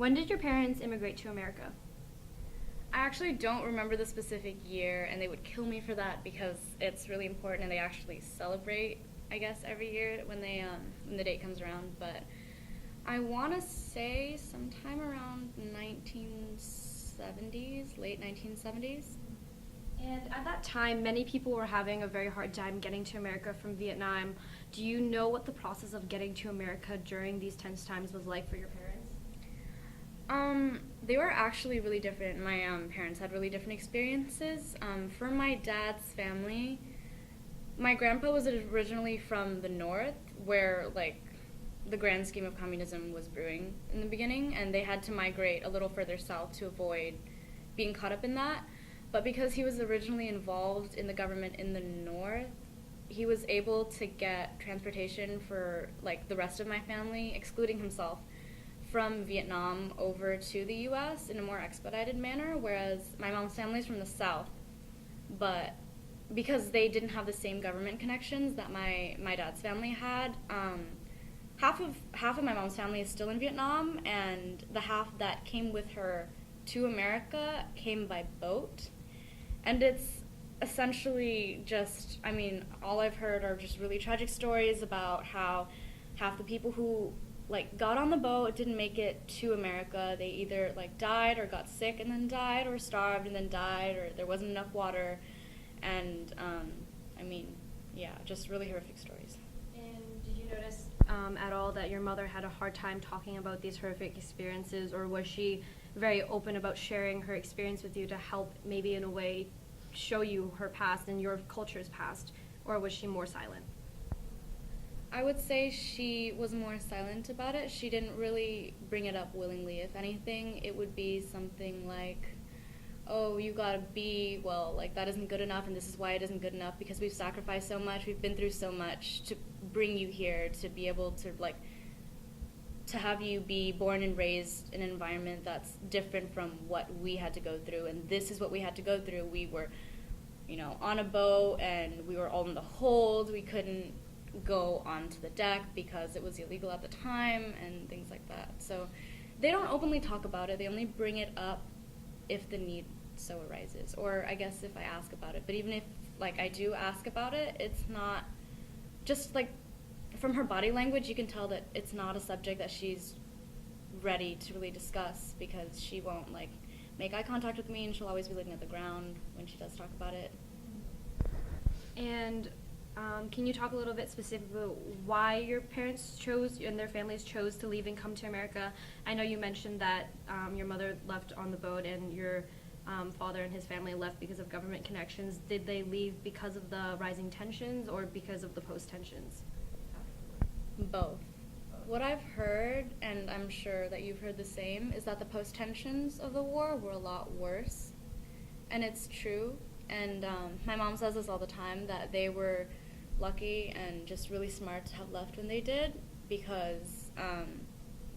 When did your parents immigrate to America? I actually don't remember the specific year, and they would kill me for that because it's really important, and they actually celebrate, I guess, every year when the date comes around. But I want to say sometime around 1970s, late 1970s. And at that time, many people were having a very hard time getting to America from Vietnam. Do you know what the process of getting to America during these tense times was like for your parents? They were actually really different. My parents had really different experiences. For my dad's family, my grandpa was originally from the north, where like the grand scheme of communism was brewing in the beginning, and they had to migrate a little further south to avoid being caught up in that. But because he was originally involved in the government in the north, he was able to get transportation for like the rest of my family, excluding himself, from Vietnam over to the US in a more expedited manner, whereas my mom's family is from the south. But because they didn't have the same government connections that my dad's family had, half of my mom's family is still in Vietnam, and the half that came with her to America came by boat. And it's essentially just, I mean, all I've heard are just really tragic stories about how half the people who like got on the boat didn't make it to America. They either like died or got sick and then died, or starved and then died, or there wasn't enough water. And I mean, yeah, just really horrific stories. And did you notice at all that your mother had a hard time talking about these horrific experiences, or was she very open about sharing her experience with you to help maybe in a way show you her past and your culture's past, or was she more silent? I would say she was more silent about it. She didn't really bring it up willingly. If anything, it would be something like, oh, you got a B, well, like that isn't good enough, and this is why it isn't good enough, because we've sacrificed so much, we've been through so much to bring you here, to be able to like to have you be born and raised in an environment that's different from what we had to go through. And this is what we had to go through. We were, on a boat, and we were all in the hold. We couldn't go onto the deck because it was illegal at the time, and things like that. So they don't openly talk about it. They only bring it up if the need so arises, or I guess if I ask about it. But even if like I do ask about it, it's not just like, from her body language you can tell that it's not a subject that she's ready to really discuss, because she won't like make eye contact with me, and she'll always be looking at the ground when she does talk about it. And can you talk a little bit specifically about why your parents chose and their families chose to leave and come to America? I know you mentioned that your mother left on the boat, and your father and his family left because of government connections. Did they leave because of the rising tensions or because of the post-tensions? Both. What I've heard, and I'm sure that you've heard the same, is that the post tensions of the war were a lot worse. And it's true. And my mom says this all the time, that they were lucky and just really smart to have left when they did, because,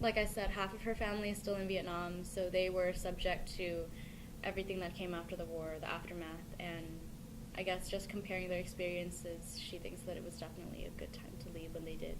like I said, half of her family is still in Vietnam, so they were subject to everything that came after the war, the aftermath. And I guess just comparing their experiences, she thinks that it was definitely a good time to leave when they did.